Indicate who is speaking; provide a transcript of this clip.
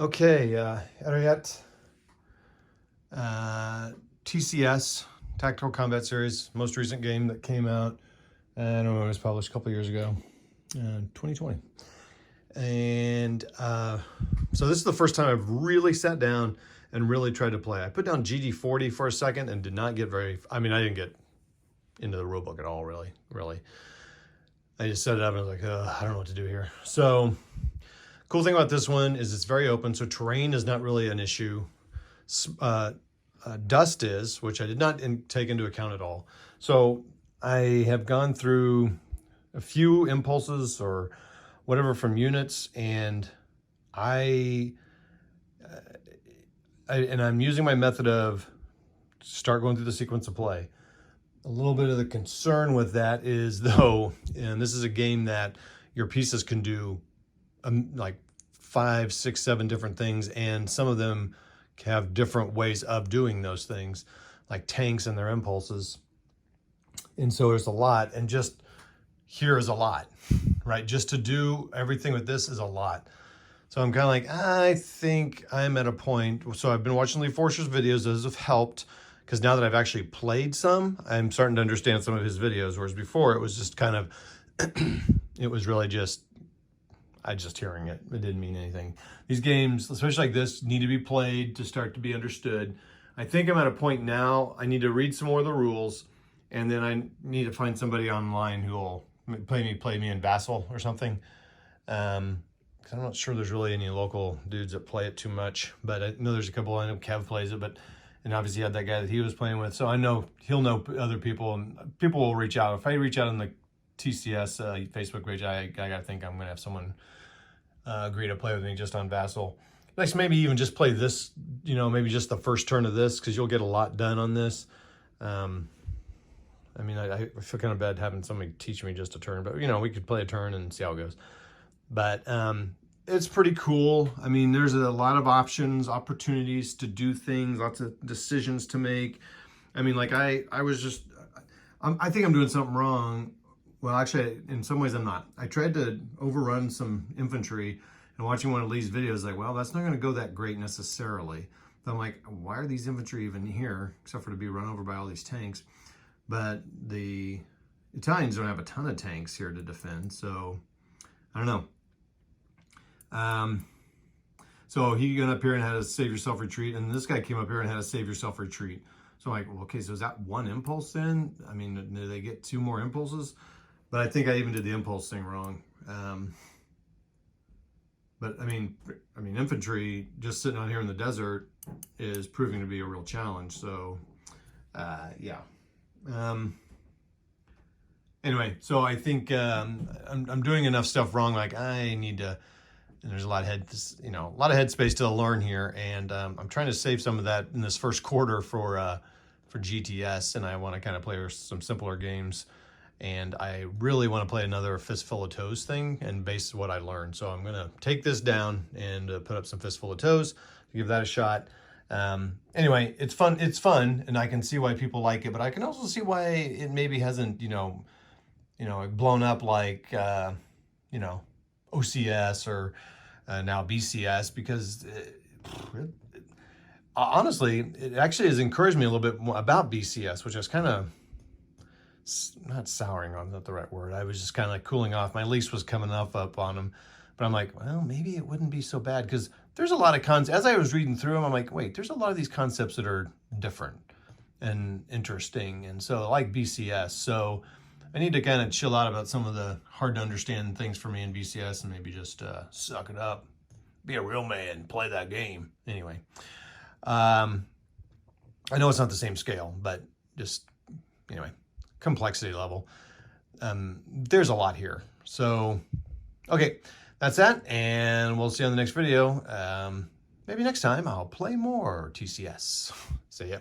Speaker 1: Okay, Ariete, TCS, Tactical Combat Series, most recent game that came out, I don't know, it was published a couple years ago, 2020. And so this is the first time I've really sat down and really tried to play. I put down GD40 for a second and did not get I didn't get into the rulebook at all, really. I just set it up and I was like, I don't know what to do here. So cool thing about this one is it's very open, so terrain is not really an issue. Dust is, which I did not take into account at all. So I have gone through a few impulses or whatever from units, and I'm using my method of start going through the sequence of play. A little bit of the concern with that is, though, and this is a game that your pieces can do like 5, 6, 7 different things, and some of them have different ways of doing those things, like tanks and their impulses. And so there's a lot, and just here is a lot, right? Just to do everything with this is a lot. So I'm kind of like, I think I'm at a point. So I've been watching Lee Forster's videos. Those have helped, because now that I've actually played some, I'm starting to understand some of his videos, whereas before it was just kind of, it was really just, hearing it. It didn't mean anything. These games, especially like this, need to be played to start to be understood. I think I'm at a point now, I need to read some more of the rules, and then I need to find somebody online who will play me in Vassal or something. Because I'm not sure there's really any local dudes that play it too much, but I know there's a couple. I know Kev plays it, and obviously he had that guy that he was playing with, so I know he'll know other people, and people will reach out. If I reach out on the TCS Facebook page, I gotta think I'm gonna have someone agree to play with me just on Vassal. Next, maybe even just play this, maybe just the first turn of this, because you'll get a lot done on this. I feel kind of bad having somebody teach me just a turn, but we could play a turn and see how it goes. But it's pretty cool. I mean, there's a lot of opportunities to do things, lots of decisions to make. I mean, like I think I'm doing something wrong. Well, actually, in some ways I'm not. I tried to overrun some infantry, and watching one of Lee's videos, like, well, that's not going to go that great necessarily. So I'm like, why are these infantry even here, except for to be run over by all these tanks? But the Italians don't have a ton of tanks here to defend, so I don't know. So he got up here and had a save yourself retreat, and this guy came up here and had a save yourself retreat. So I'm like, well, okay, so is that one impulse then? I mean, did they get 2 more impulses? But I think I even did the impulse thing wrong. But I mean, infantry just sitting out here in the desert is proving to be a real challenge. So, yeah. Anyway, so I think I'm doing enough stuff wrong. Like I need to. And there's a lot of headspace to learn here, and I'm trying to save some of that in this first quarter for GTS, and I want to kind of play some simpler games, and I really want to play another Fistful of Toes thing and base what I learned. So I'm gonna take this down and put up some Fistful of Toes, give that a shot. Anyway, it's fun, and I can see why people like it, but I can also see why it maybe hasn't blown up like OCS or now BCS, because honestly, it actually has encouraged me a little bit more about BCS, which I was kind of not souring on, not the right word. I was just kind of like cooling off. My lease was coming up on them, but I'm like, well, maybe it wouldn't be so bad, because there's a lot of concepts. As I was reading through them, I'm like, wait, there's a lot of these concepts that are different and interesting, and so I like BCS. So I need to kind of chill out about some of the hard to understand things for me in BCS, and maybe just suck it up, be a real man, play that game. Anyway, I know it's not the same scale, but just anyway, complexity level. There's a lot here. So, okay, that's that, and we'll see you on the next video. Maybe next time I'll play more TCS. See ya.